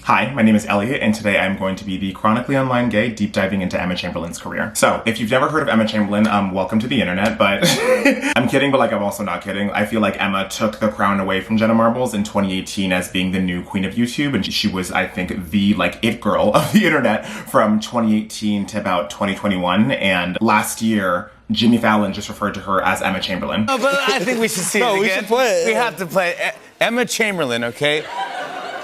Hi, my name is Elliott, and today I'm going to be the chronically online gay deep diving into Emma Chamberlain's career. So, if you've never heard of Emma Chamberlain, welcome to the internet, but I'm kidding, but I'm also not kidding. I feel like Emma took the crown away from Jenna Marbles in 2018 as being the new queen of YouTube, and she was, I think, the, it girl of the internet from 2018 to about 2021, and last year, Jimmy Fallon just referred to her as Emma Chamberlain. No, but I think we should see it again. We should play it. We have to play it. Emma Chamberlain, okay,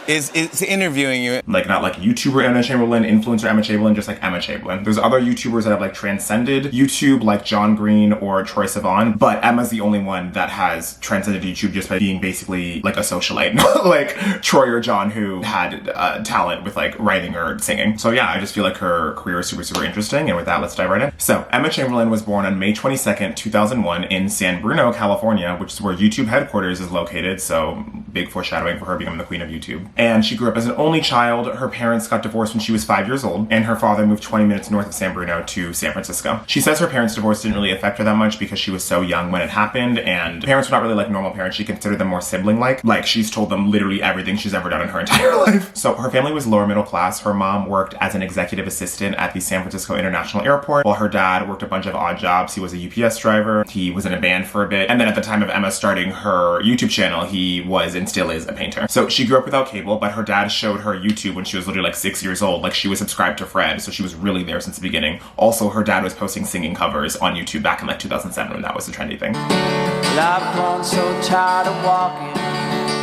is interviewing you. Not YouTuber Emma Chamberlain, influencer Emma Chamberlain, just Emma Chamberlain. There's other YouTubers that have transcended YouTube, like John Green or Troye Sivan, but Emma's the only one that has transcended YouTube just by being basically a socialite, like Troy or John, who had talent with writing or singing. So yeah, I just feel like her career is super, super interesting, and with that, let's dive right in. So Emma Chamberlain was born on May 22nd, 2001 in San Bruno, California, which is where YouTube headquarters is located, so big foreshadowing for her becoming the queen of YouTube. And she grew up as an only child. Her parents got divorced when she was 5 years old, and her father moved 20 minutes north of San Bruno to San Francisco. She says her parents' divorce didn't really affect her that much because she was so young when it happened, and parents were not really like normal parents. She considered them more sibling-like. She's told them literally everything she's ever done in her entire life. So her family was lower middle class. Her mom worked as an executive assistant at the San Francisco International Airport, while her dad worked a bunch of odd jobs. He was a UPS driver. He was in a band for a bit. And then at the time of Emma starting her YouTube channel, he was and still is a painter. So she grew up without cable, but her dad showed her YouTube when she was literally 6 years old. She was subscribed to Fred, so she was really there since the beginning. Also, her dad was posting singing covers on YouTube back in 2007 when that was the trendy thing. I've grown so tired of walking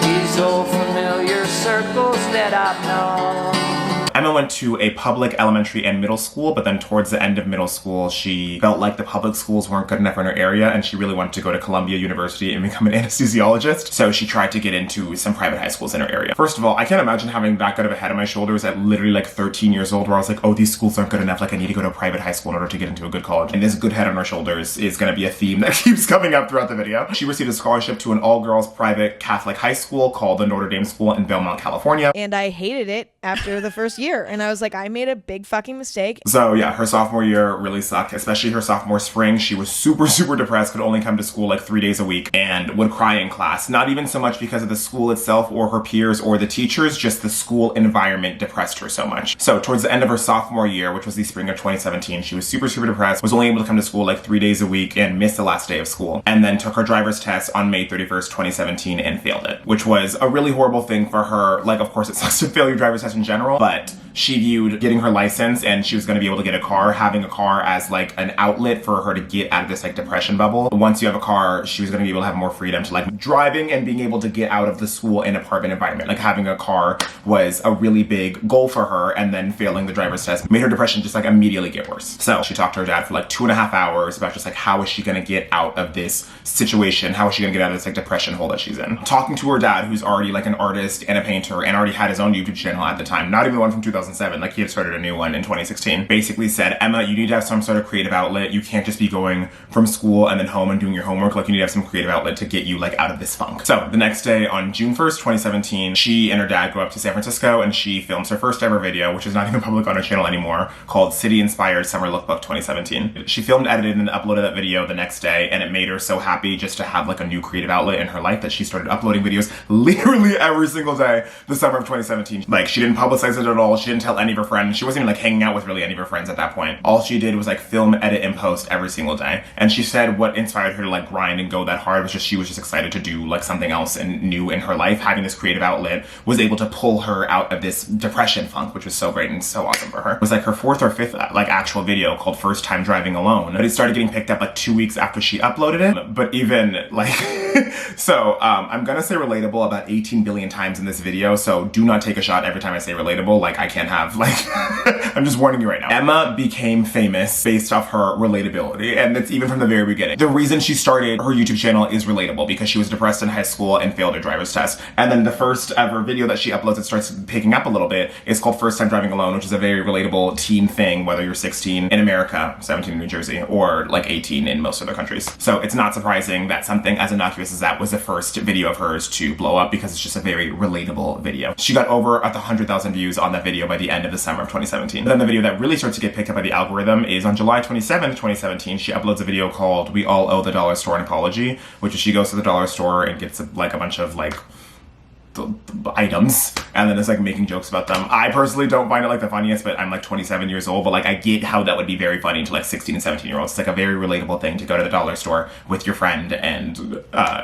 these old familiar circles that I've known. Emma went to a public elementary and middle school, but then towards the end of middle school, she felt like the public schools weren't good enough in her area, and she really wanted to go to Columbia University and become an anesthesiologist, so she tried to get into some private high schools in her area. First of all, I can't imagine having that good of a head on my shoulders at literally 13 years old, where I was like, oh, these schools aren't good enough, I need to go to a private high school in order to get into a good college. And this good head on her shoulders is gonna be a theme that keeps coming up throughout the video. She received a scholarship to an all-girls private Catholic high school called the Notre Dame School in Belmont, California. And I hated it after the first year, and I was like, I made a big fucking mistake. So yeah, her sophomore year really sucked, especially her sophomore spring. She was super, super depressed, could only come to school 3 days a week, and would cry in class. Not even so much because of the school itself or her peers or the teachers, just the school environment depressed her so much. So towards the end of her sophomore year, which was the spring of 2017, she was super, super depressed, was only able to come to school 3 days a week and missed the last day of school, and then took her driver's test on May 31st, 2017 and failed it, which was a really horrible thing for her. Of course it sucks to fail your driver's test in general, but she viewed getting her license and she was going to be able to get a car, having a car as an outlet for her to get out of this depression bubble. Once you have a car, she was going to be able to have more freedom to driving and being able to get out of the school and apartment environment. Having a car was a really big goal for her, and then failing the driver's test made her depression just immediately get worse. So she talked to her dad for 2.5 hours about just how is she going to get out of this situation? How is she going to get out of this depression hole that she's in? Talking to her dad, who's already an artist and a painter and already had his own YouTube channel at the time, not even the one from 2007, he had started a new one in 2016, basically said, Emma, you need to have some sort of creative outlet. You can't just be going from school and then home and doing your homework. You need to have some creative outlet to get you out of this funk. So the next day on June 1st, 2017, she and her dad go up to San Francisco and she films her first ever video, which is not even public on her channel anymore, called City Inspired Summer Lookbook 2017. She filmed, edited, and uploaded that video the next day, and it made her so happy just to have a new creative outlet in her life that she started uploading videos literally every single day the summer of 2017. She didn't publicize it at all. She didn't tell any of her friends. She wasn't even hanging out with really any of her friends at that point. All she did was film, edit, and post every single day. And she said what inspired her to grind and go that hard was just she was just excited to do something else and new in her life. Having this creative outlet was able to pull her out of this depression funk, which was so great and so awesome for her. It was her fourth or fifth actual video called First Time Driving Alone, but it started getting picked up 2 weeks after she uploaded it. But even so I'm gonna say relatable about 18 billion times in this video, so do not take a shot every time I say relatable. I can't have I'm just warning you right now. Emma became famous based off her relatability, and that's even from the very beginning. The reason she started her YouTube channel is relatable because she was depressed in high school and failed her driver's test. And then the first ever video that she uploads that starts picking up a little bit is called First Time Driving Alone, which is a very relatable teen thing, whether you're 16 in America, 17 in New Jersey, or 18 in most other countries. So it's not surprising that something as innocuous as that was the first video of hers to blow up, because it's just a very relatable video. She got over 100,000 views on that video by the end of the summer of 2017. Then the video that really starts to get picked up by the algorithm is on July 27th, 2017. She uploads a video called We All Owe the Dollar Store an Apology, which is she goes to the dollar store and gets a bunch of items and then just like making jokes about them. I personally don't find it like the funniest, but I'm like 27 years old, but like I get how that would be very funny to like 16 and 17 year olds. It's like a very relatable thing to go to the dollar store with your friend and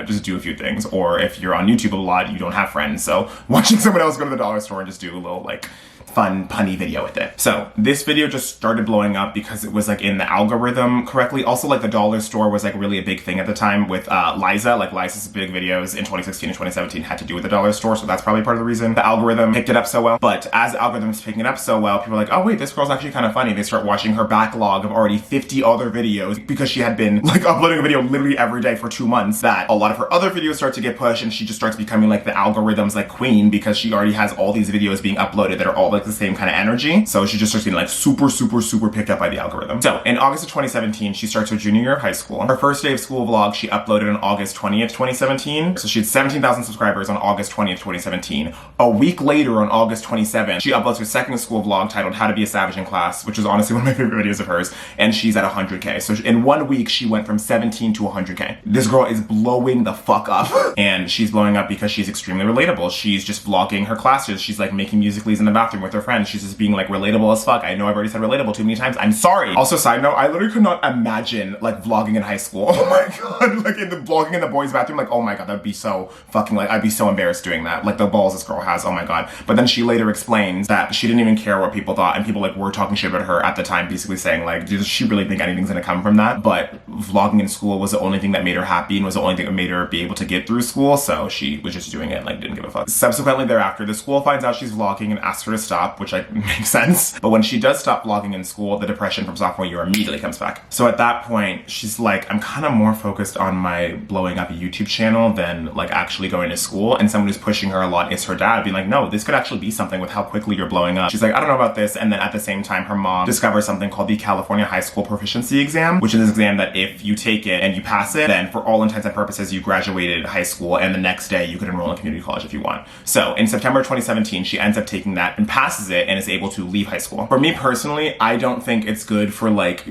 just do a few things. Or if you're on YouTube a lot, you don't have friends, so watching someone else go to the dollar store and just do a little like fun punny video with it. So this video just started blowing up because it was like in the algorithm correctly. Also, like the dollar store was like really a big thing at the time with Liza. Like Liza's big videos in 2016 and 2017 had to do with the dollar store, so that's probably part of the reason the algorithm picked it up so well. But as the algorithm's picking it up so well, people are like, oh wait, this girl's actually kind of funny. They start watching her backlog of already 50 other videos because she had been like uploading a video literally every day for 2 months, that a lot of her other videos start to get pushed and she just starts becoming like the algorithm's like queen because she already has all these videos being uploaded that are all like the same kind of energy. So she just starts getting like super picked up by the algorithm. So in August of 2017, she starts her junior year of high school. Her first day of school vlog she uploaded on August 20th, 2017. So she had 17,000 subscribers on August 20th, 2017. A week later on August 27th, she uploads her second school vlog titled How to Be a Savage in Class, which is honestly one of my favorite videos of hers, and she's at 100K. So in 1 week, she went from 17 to 100K. This girl is blowing the fuck up. And she's blowing up because she's extremely relatable. She's just vlogging her classes. She's like making musicals in the bathroom with her friends. She's just being like relatable as fuck. I know I've already said relatable too many times. I'm sorry. Also, side note, I literally could not imagine like vlogging in high school. Oh my god, like vlogging in the boys' bathroom. Like, oh my god, that'd be so fucking like, I'd be so embarrassed doing that. Like the balls this girl has. Oh my god. But then she later explains that she didn't even care what people thought, and people like were talking shit about her at the time, basically saying like, does she really think anything's gonna come from that? But vlogging in school was the only thing that made her happy and was the only thing that made her be able to get through school. So she was just doing it and like didn't give a fuck. Subsequently thereafter, the school finds out she's vlogging and asks her to stop, which like makes sense. But when she does stop vlogging in school, the depression from sophomore year immediately comes back. So at that point, she's like, I'm kind of more focused on my blowing up a YouTube channel than like actually going to school. And someone who's pushing her a lot is her dad, being like, no, this could actually be something with how quickly you're blowing up. She's like, I don't know about this. And then at the same time, her mom discovers something called the California High School Proficiency Exam, which is an exam that if you take it and you pass it, then for all intents and purposes, you graduated high school, and the next day you could enroll in community college if you want. So in September 2017, she ends up taking that and passes it and is able to leave high school. For me personally, I don't think it's good for like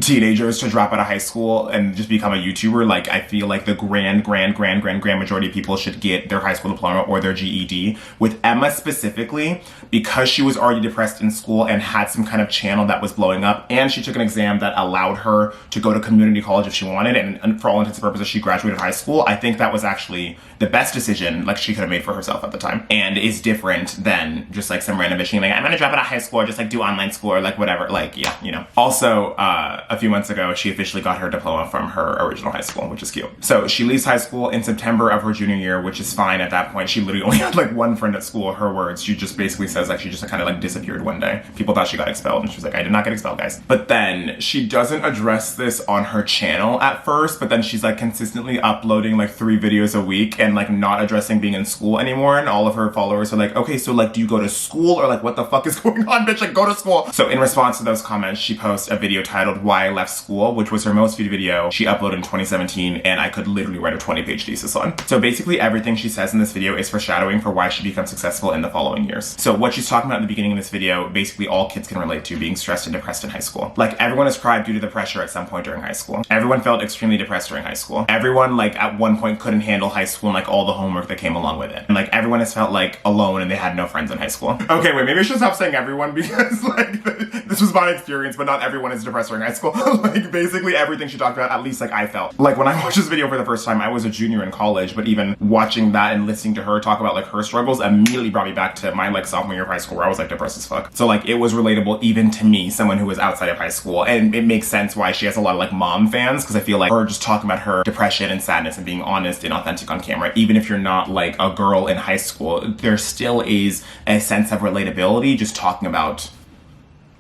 teenagers to drop out of high school and just become a YouTuber. Like I feel like the grand majority of people should get their high school diploma or their GED. With Emma specifically, because she was already depressed in school and had some kind of channel that was blowing up, and she took an exam that allowed her to go to community college if she wanted, and for all intents and purposes she graduated high school, I think that was actually the best decision like she could have made for herself at the time, and is different than just like some random bitch being like, I'm gonna drop out of high school or just like do online school or like whatever. Like, yeah, you know. Also, a few months ago, she officially got her diploma from her original high school, which is cute. So she leaves high school in September of her junior year, which is fine at that point. She literally only had like one friend at school. Her words, she just basically says like she just kind of like disappeared one day. People thought she got expelled, and she was like, I did not get expelled, guys. But then she doesn't address this on her channel at first, but then she's like consistently uploading like 3 videos a week and like not addressing being in school anymore. And all of her followers are like, okay, so like, do you go to school, or like, what the fuck is going on, bitch? Like, go to school. So in response to those comments, she posts a video titled Why I Left School, which was her most viewed video she uploaded in 2017, and I could literally write a 20-page thesis on. So basically everything she says in this video is foreshadowing for why she becomes successful in the following years. So what she's talking about in the beginning of this video, basically all kids can relate to, being stressed and depressed in high school. Like, everyone has cried due to the pressure at some point during high school. Everyone felt extremely depressed during high school. Everyone, like, at one point couldn't handle high school and like all the homework that came along with it. And like everyone has felt like alone and they had no friends in high school. Okay, wait, maybe I should stop saying everyone, because like this was my experience, but not everyone is depressed during high school. Like basically everything she talked about, at least like I felt. Like when I watched this video for the first time, I was a junior in college, but even watching that and listening to her talk about like her struggles immediately brought me back to my like sophomore year of high school, where I was like depressed as fuck. So like it was relatable even to me, someone who was outside of high school, and it makes sense why she has a lot of like mom fans, because I feel like her just talking about her depression and sadness and being honest and authentic on camera, even if you're not like a girl in high school, there still is a sense of relatability just talking about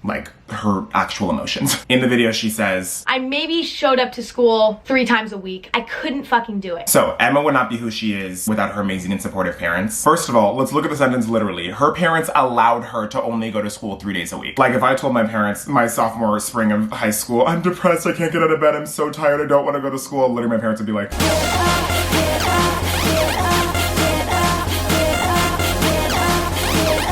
like her actual emotions. In the video she says, I maybe showed up to school 3 times a week. I couldn't fucking do it. So Emma would not be who she is without her amazing and supportive parents. First of all, let's look at the sentence literally. Her parents allowed her to only go to school 3 days a week. Like if I told my parents my sophomore spring of high school, I'm depressed, I can't get out of bed, I'm so tired, I don't want to go to school, literally my parents would be like,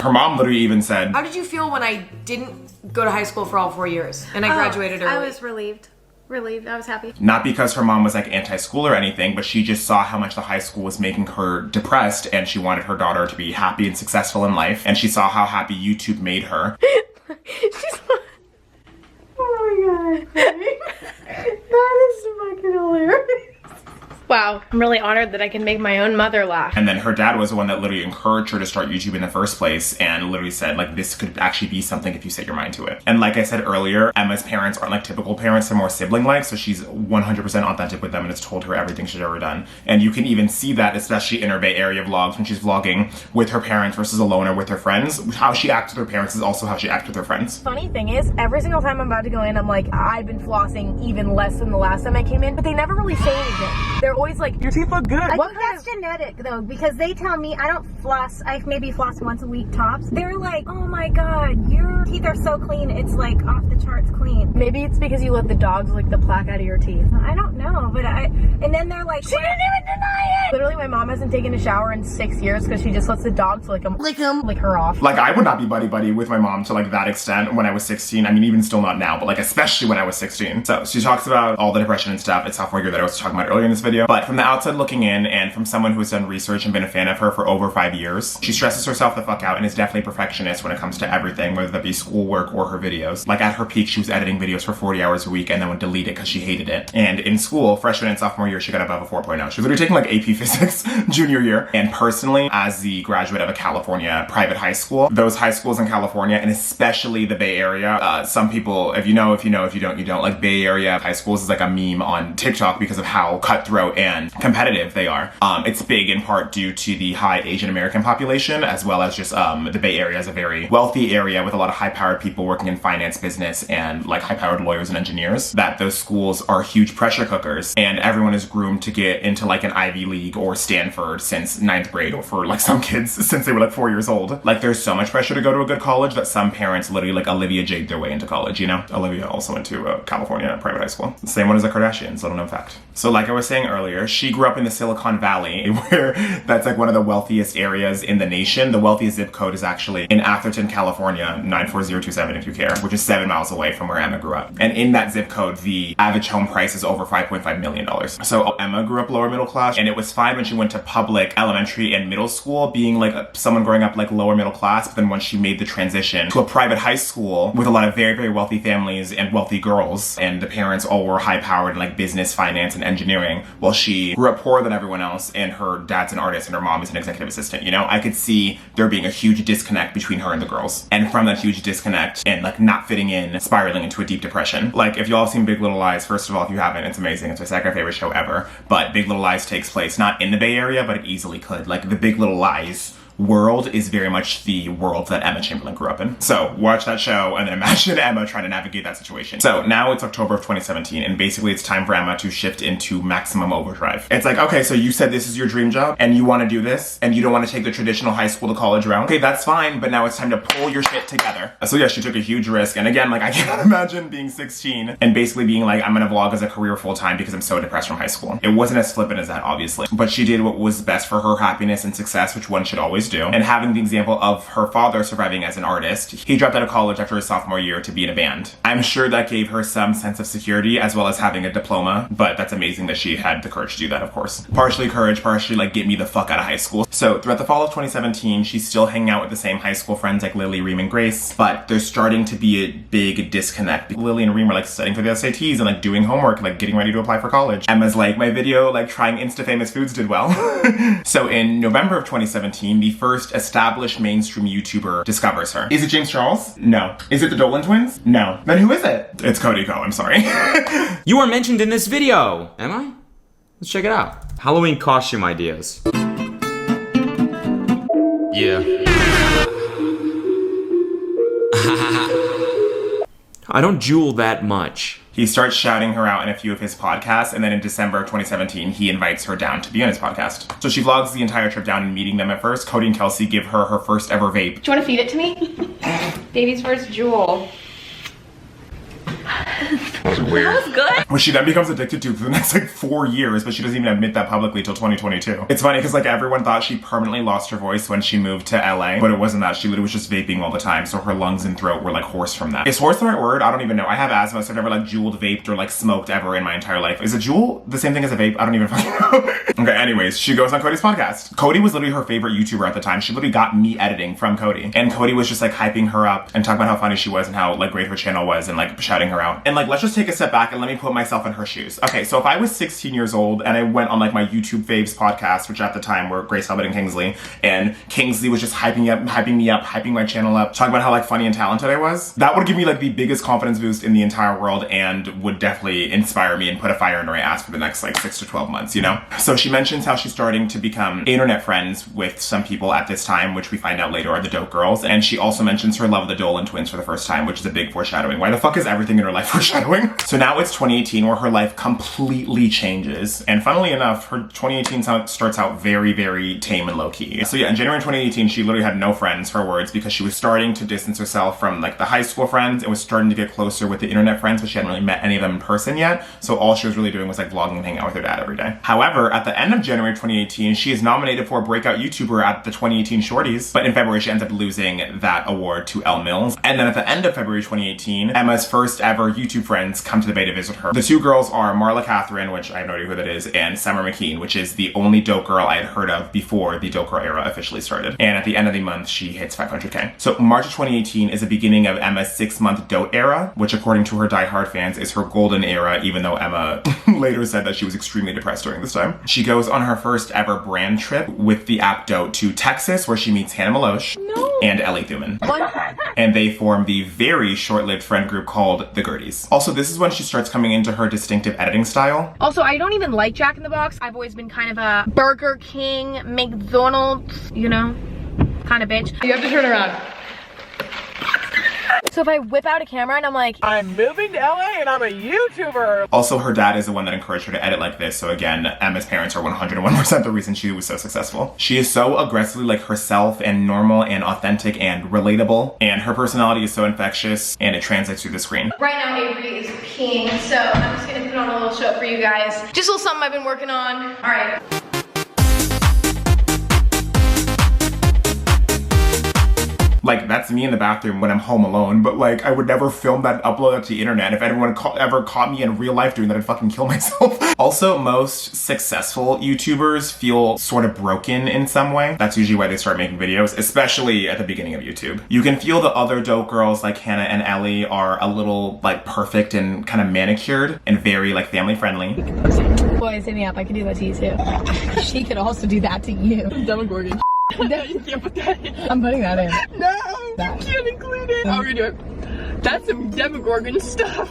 her mom literally even said, how did you feel when I didn't go to high school for all 4 years and I graduated early? I was relieved. relieved. I was happy. Not because her mom was like anti-school or anything, but she just saw how much the high school was making her depressed, and she wanted her daughter to be happy and successful in life, and she saw how happy YouTube made her. She's oh my god. That is fucking hilarious. Wow, I'm really honored that I can make my own mother laugh. And then her dad was the one that literally encouraged her to start YouTube in the first place, and literally said, like, this could actually be something if you set your mind to it. And like I said earlier, Emma's parents aren't like typical parents, they're more sibling-like, so she's 100% authentic with them and has told her everything she's ever done. And you can even see that, especially in her Bay Area vlogs, when she's vlogging with her parents versus alone or with her friends. How she acts with her parents is also how she acts with her friends. Funny thing is, every single time I'm about to go in, I'm like, I've been flossing even less than the last time I came in, but they never really say anything. They're always like, your teeth look good. I think that's genetic though, because they tell me I don't floss. I maybe floss once a week tops. They're like, oh my god, your teeth are so clean. It's like off the charts clean. Maybe it's because you let the dogs lick the plaque out of your teeth. I don't know, but and then they're like, she didn't even deny it. Literally, my mom hasn't taken a shower in 6 years because she just lets the dogs lick her off. Like, I would not be buddy-buddy with my mom to like that extent when I was 16. I mean, even still not now, but like especially when I was 16. So she talks about all the depression and stuff. It's sophomore year that I was talking about earlier in this video. But from the outside looking in, and from someone who's done research and been a fan of her for over 5 years, she stresses herself the fuck out and is definitely perfectionist when it comes to everything, whether that be schoolwork or her videos. Like at her peak, she was editing videos for 40 hours a week and then would delete it because she hated it. And in school, freshman and sophomore year, she got above a 4.0. She was literally taking like AP physics junior year. And personally, as the graduate of a California private high school, those high schools in California, and especially the Bay Area, some people, if you know, if you don't, you don't, like Bay Area high schools is like a meme on TikTok because of how cutthroat and competitive they are. It's big in part due to the high Asian American population, as well as just the Bay Area is a very wealthy area with a lot of high-powered people working in finance, business, and like high-powered lawyers and engineers. That those schools are huge pressure cookers, and everyone is groomed to get into like an Ivy League or Stanford since 9th grade, or for like some kids since they were like 4 years old. Like there's so much pressure to go to a good college that some parents literally like Olivia Jade their way into college, you know? Olivia also went to California private high school. The same one as the Kardashians, little known fact. So like I was saying earlier, she grew up in the Silicon Valley, where that's like one of the wealthiest areas in the nation. The wealthiest zip code is actually in Atherton, California, 94027 if you care, which is 7 miles away from where Emma grew up. And in that zip code, the average home price is over $5.5 million. So Emma grew up lower middle class, and it was fine when she went to public elementary and middle school, being like someone growing up like lower middle class, but then when she made the transition to a private high school with a lot of very, very wealthy families and wealthy girls, and the parents all were high powered in like business, finance, and engineering, while she grew up poorer than everyone else, and her dad's an artist and her mom is an executive assistant, you know? I could see there being a huge disconnect between her and the girls. And from that huge disconnect and like not fitting in, spiraling into a deep depression. Like if y'all have seen Big Little Lies, first of all, if you haven't, it's amazing. It's my second favorite show ever. But Big Little Lies takes place not in the Bay Area, but it easily could. Like the Big Little Lies world is very much the world that Emma Chamberlain grew up in. So watch that show and then imagine Emma trying to navigate that situation. So now it's October of 2017, and basically it's time for Emma to shift into maximum overdrive. It's like, okay, so you said this is your dream job and you want to do this and you don't want to take the traditional high school to college route. Okay, that's fine, but now it's time to pull your shit together. So yeah, she took a huge risk. And again, like I cannot imagine being 16 and basically being like, I'm gonna vlog as a career full time because I'm so depressed from high school. It wasn't as flippant as that, obviously, but she did what was best for her happiness and success, which one should always do. And having the example of her father surviving as an artist, he dropped out of college after his sophomore year to be in a band. I'm sure that gave her some sense of security as well as having a diploma, but that's amazing that she had the courage to do that, of course. Partially courage, partially like get me the fuck out of high school. So throughout the fall of 2017, she's still hanging out with the same high school friends like Lily, Reem, and Grace, but there's starting to be a big disconnect. Lily and Reem are like studying for the SATs and like doing homework, like getting ready to apply for college. Emma's like, my video like trying Insta-famous foods did well. So in November of 2017, the first established mainstream YouTuber discovers her. Is it James Charles? No. Is it the Dolan twins? No. Then who is it? It's Cody Ko, I'm sorry. You are mentioned in this video. Am I? Let's check it out. Halloween costume ideas. Yeah. I don't jewel that much. He starts shouting her out in a few of his podcasts, and then in December of 2017, he invites her down to be on his podcast. So she vlogs the entire trip down and meeting them at first. Cody and Kelsey give her her first ever vape. Do you want to feed it to me? Baby's first jewel. That was good. Which she then becomes addicted to for the next like 4 years, but she doesn't even admit that publicly till 2022. It's funny because like everyone thought she permanently lost her voice when she moved to LA, but it wasn't that. She literally was just vaping all the time, so her lungs and throat were like hoarse from that. Is hoarse the right word? I don't even know. I have asthma, so I've never like jeweled, vaped, or like smoked ever in my entire life. Is a jewel the same thing as a vape? I don't even fucking know. Okay, anyways, she goes on Cody's podcast. Cody was literally her favorite YouTuber at the time. She literally got me editing from Cody. And Cody was just like hyping her up and talking about how funny she was and how like great her channel was and like shouting her out. And like, let's just take a step back and let me put myself in her shoes. Okay, so if I was 16 years old and I went on like my YouTube faves podcast, which at the time were Grace Helbet and Kingsley, and Kingsley was just hyping me up, hyping my channel up, talking about how like funny and talented I was, that would give me like the biggest confidence boost in the entire world and would definitely inspire me and put a fire under my ass for the next like 6 to 12 months, you know? So she mentions how she's starting to become internet friends with some people at this time, which we find out later are the Dope Girls. And she also mentions her love of the Dolan twins for the first time, which is a big foreshadowing. Why the fuck is everything in her life foreshadowing? So now it's 2018 where her life completely changes. And funnily enough, her 2018 starts out very, very tame and low-key. So yeah, in January 2018, she literally had no friends, her words, because she was starting to distance herself from like the high school friends and was starting to get closer with the internet friends, but she hadn't really met any of them in person yet. So all she was really doing was like vlogging and hanging out with her dad every day. However, at the end of January 2018, she is nominated for Breakout YouTuber at the 2018 Shorties, but in February she ends up losing that award to Elle Mills. And then at the end of February 2018, Emma's first ever YouTube friends come to the Bay to visit her. The two girls are Marla Catherine, which I have no idea who that is, and Summer McKean, which is the only Dope Girl I had heard of before the Dope Girl era officially started. And at the end of the month, she hits 500K. So March of 2018 is the beginning of Emma's 6-month Dope era, which according to her diehard fans is her golden era, even though Emma later said that she was extremely depressed during this time. She goes on her first ever brand trip with the app Dope to Texas, where she meets Hannah Maloche and Ellie Thuman. And they form the very short-lived friend group called the Gerties. Also, this is when she starts coming into her distinctive editing style. Also, I don't even like Jack in the Box. I've always been kind of a Burger King, McDonald's, you know, kind of bitch. You have to turn around. So if I whip out a camera and I'm like, I'm moving to LA and I'm a YouTuber. Also, her dad is the one that encouraged her to edit like this. So again, Emma's parents are 101% the reason she was so successful. She is so aggressively like herself and normal and authentic and relatable. And her personality is so infectious and it translates through the screen. right now Avery is peeing, so I'm just gonna put on a little show for you guys. Just a little something I've been working on. All right. Like, that's me in the bathroom when I'm home alone, but like, I would never film that and upload it to the internet. If anyone ever caught me in real life doing that, I'd fucking kill myself. Also, most successful YouTubers feel sort of broken in some way. That's usually why they start making videos, especially at the beginning of YouTube. You can feel the other Dope Girls like Hannah and Ellie are a little like perfect and kind of manicured and very like family friendly. Boys, hit me up. I can do that to you too. She could also do that to you. Demogorgon. You can't put that in. I'm putting that in. No, you can't include it. How are we doing? That's some Demogorgon stuff.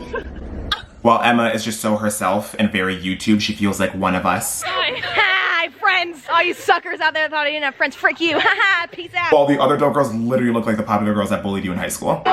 While Emma is just so herself and very YouTube, she feels like one of us. Hi, friends. All you suckers out there that thought I didn't have friends, frick you. Haha, peace out. While the other Dope Girls literally look like the popular girls that bullied you in high school.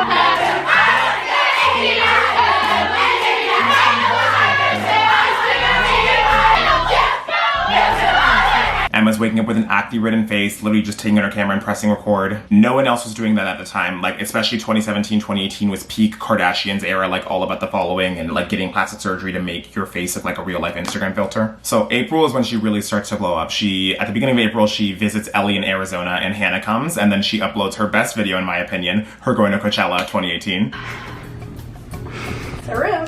Emma's waking up with an acne-ridden face, literally just taking out her camera and pressing record. No one else was doing that at the time. Like, especially 2017, 2018 was peak Kardashians era, like all about the following and like getting plastic surgery to make your face look like a real life Instagram filter. So April is when she really starts to blow up. At the beginning of April, she visits Ellie in Arizona and Hannah comes, and then she uploads her best video, in my opinion, her going to Coachella 2018. The room.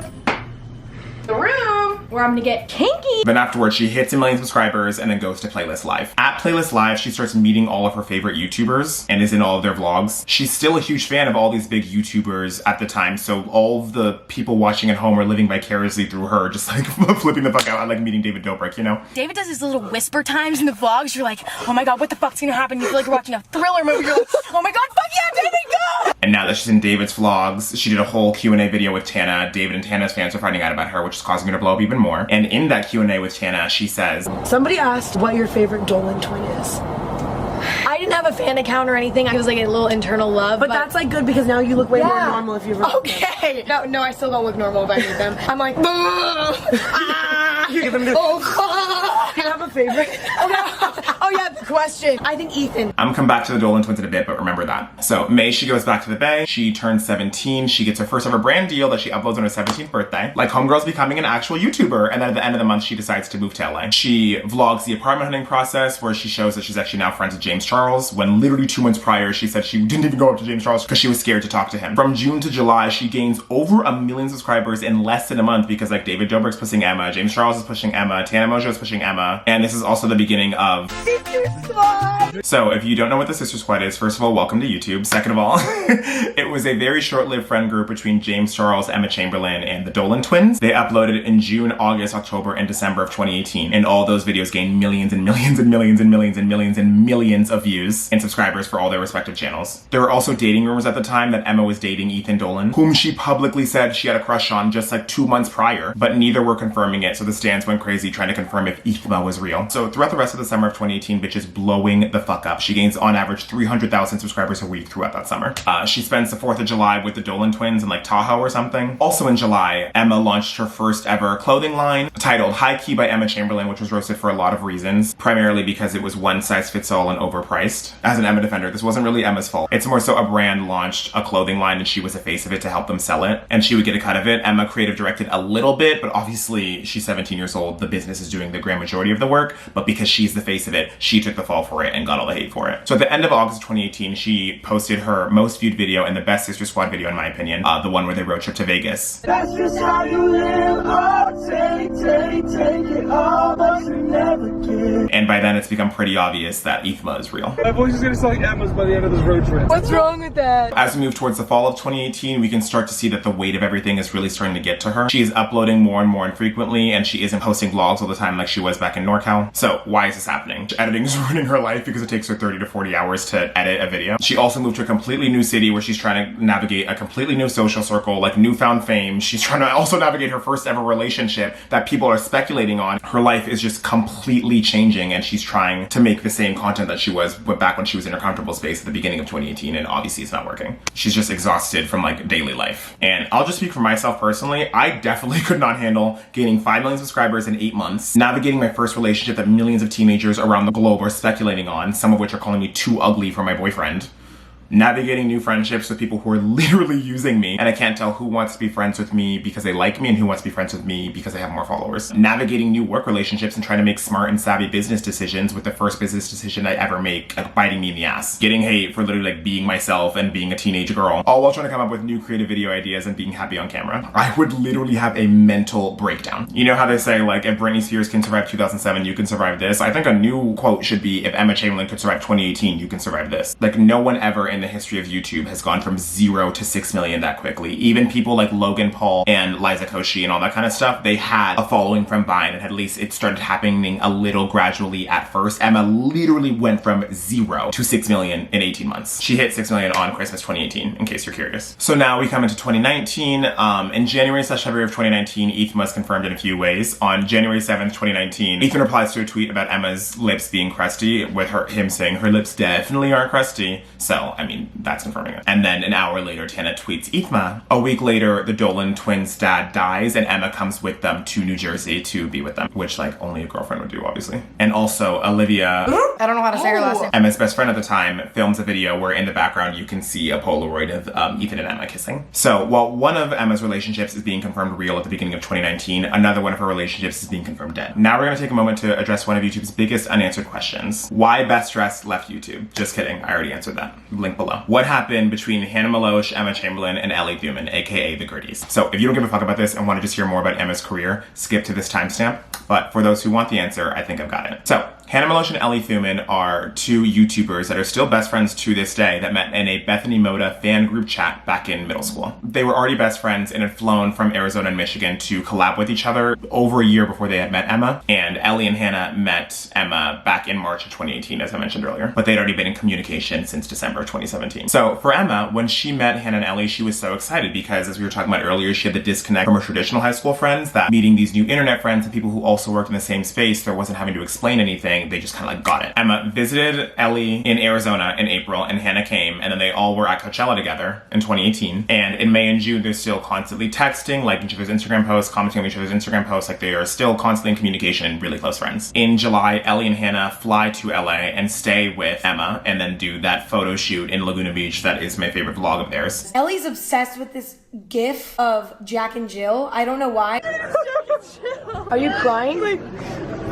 The room where I'm gonna get kinky. Then afterwards, she hits 1 million subscribers and then goes to Playlist Live. At Playlist Live, she starts meeting all of her favorite YouTubers and is in all of their vlogs. She's still a huge fan of all these big YouTubers at the time, so all of the people watching at home are living vicariously through her, just like flipping the fuck out. I like meeting David Dobrik, you know? David does his little whisper times in the vlogs. You're like, oh my god, what the fuck's gonna happen? You feel like you're watching a thriller movie. You're like, oh my god, fuck yeah, David, go! And now that she's in David's vlogs, she did a whole Q&A video with Tana. David and Tana's fans are finding out about her, which is causing her to blow up even more. And in that Q&A with Tana, she says, somebody asked what your favorite Dolan twin is. I didn't have a fan account or anything. I was like a little internal love. But that's like good because now you look way more Yeah. normal if you've Okay. No, I still don't look normal if I meet them. I'm like, ah. Give him the. Oh, I have a favorite. Oh yeah, the question. I think Ethan. I'm coming back to the Dolan twins in a bit, but remember that. So May, she goes back to the Bay. She turns 17. She gets her first ever brand deal that she uploads on her 17th birthday. Like homegirl's becoming an actual YouTuber, and then at the end of the month, she decides to move to LA. She vlogs the apartment hunting process, where she shows that she's actually now friends with James Charles, when literally 2 months prior, she said she didn't even go up to James Charles because she was scared to talk to him. From June to July, she gains over 1 million subscribers in less than a month because like David Dobrik's pushing Emma, James Charles is pushing Emma, Tana Mojo is pushing Emma, and this is also the beginning of Sister Squad. So if you don't know what the Sister Squad is, first of all, welcome to YouTube. Second of all, it was a very short-lived friend group between James Charles, Emma Chamberlain, and the Dolan twins. They uploaded in June, August, October, and December of 2018, and all those videos gained millions and millions and millions and millions and millions and millions of views and subscribers for all their respective channels. There were also dating rumors at the time that Emma was dating Ethan Dolan, whom she publicly said she had a crush on just like 2 months prior, but neither were confirming it, so the stans went crazy trying to confirm if Ithma was real. So throughout the rest of the summer of 2018, bitch is blowing the fuck up. She gains on average 300,000 subscribers a week throughout that summer. She spends the 4th of July with the Dolan twins in like Tahoe or something. Also in July, Emma launched her first ever clothing line titled High Key by Emma Chamberlain, which was roasted for a lot of reasons, primarily because it was one size fits all and overpriced. As an Emma defender, this wasn't really Emma's fault. It's more so a brand launched a clothing line and she was the face of it to help them sell it, and she would get a cut of it. Emma creative directed a little bit, but obviously she's 17 years old. The business is doing the grand majority of the work, but because she's the face of it, she took the fall for it and got all the hate for it. So at the end of August 2018, she posted her most viewed video and the best Sister Squad video in my opinion, the one where they road trip to Vegas. That's just how you live. Oh, take it all, but you never get. And by then it's become pretty obvious that Ithma is real. My voice is gonna sound like Emma's by the end of this road trip. What's wrong with that? As we move towards the fall of 2018, we can start to see that the weight of everything is really starting to get to her. She is uploading more and more infrequently, and she isn't posting vlogs all the time like she was back in NorCal. So why is this happening? Editing is ruining her life because it takes her 30 to 40 hours to edit a video. She also moved to a completely new city where she's trying to navigate a completely new social circle, like newfound fame. She's trying to also navigate her first ever relationship that people are speculating on. Her life is just completely changing, and she's trying to make the same content that she was back when she was in her comfortable space at the beginning of 2018, and obviously it's not working. She's just exhausted from like daily life. And I'll just speak for myself personally. I definitely could not handle gaining 5 million subscribers in 8 months, navigating my first relationship that millions of teenagers around the globe are speculating on, some of which are calling me too ugly for my boyfriend, navigating new friendships with people who are literally using me, and I can't tell who wants to be friends with me because they like me and who wants to be friends with me because they have more followers. Navigating new work relationships and trying to make smart and savvy business decisions, with the first business decision I ever make like biting me in the ass. Getting hate for literally like being myself and being a teenage girl, all while trying to come up with new creative video ideas and being happy on camera. I would literally have a mental breakdown. You know how they say like if Britney Spears can survive 2007, you can survive this? I think a new quote should be if Emma Chamberlain could survive 2018, you can survive this. Like no one ever in the history of YouTube has gone from 0 to 6 million that quickly. Even people like Logan Paul and Liza Koshy and all that kind of stuff, they had a following from Vine, and at least it started happening a little gradually at first. Emma literally went from 0 to 6 million in 18 months. She hit 6 million on Christmas 2018, in case you're curious. So now we come into 2019. In January/February of 2019, Ethan was confirmed in a few ways. On January 7th, 2019, Ethan replies to a tweet about Emma's lips being crusty, with him saying her lips definitely aren't crusty. So, I mean, that's confirming it. And then an hour later, Tana tweets Ithma. A week later, the Dolan twins' dad dies, and Emma comes with them to New Jersey to be with them, which like only a girlfriend would do, obviously. And also Olivia, I don't know how to say her last name. Emma's best friend at the time, films a video where in the background you can see a Polaroid of Ethan and Emma kissing. So while one of Emma's relationships is being confirmed real at the beginning of 2019, another one of her relationships is being confirmed dead. Now we're gonna take a moment to address one of YouTube's biggest unanswered questions. Why Best Dressed left YouTube? Just kidding, I already answered that. Link below. What happened between Hannah Maloche, Emma Chamberlain, and Elliott, aka the Gritties? So if you don't give a fuck about this and want to just hear more about Emma's career, skip to this timestamp. But for those who want the answer, I think I've got it. So Hannah Maloche and Ellie Thuman are two YouTubers that are still best friends to this day that met in a Bethany Moda fan group chat back in middle school. They were already best friends and had flown from Arizona and Michigan to collab with each other over a year before they had met Emma. And Ellie and Hannah met Emma back in March of 2018, as I mentioned earlier. But they'd already been in communication since December of 2017. So for Emma, when she met Hannah and Ellie, she was so excited because, as we were talking about earlier, she had the disconnect from her traditional high school friends, that meeting these new internet friends and people who also worked in the same space, there wasn't having to explain anything. thing. They just kind of like got it. Emma visited Ellie in Arizona in April, and Hannah came, and then they all were at Coachella together in 2018. And in May and June, they're still constantly texting, liking each other's Instagram posts, commenting on each other's Instagram posts. Like, they are still constantly in communication and really close friends. In July, Ellie and Hannah fly to LA and stay with Emma, and then do that photo shoot in Laguna Beach. That is my favorite vlog of theirs. Ellie's obsessed with this gif of Jack and Jill. I don't know why. Are you crying?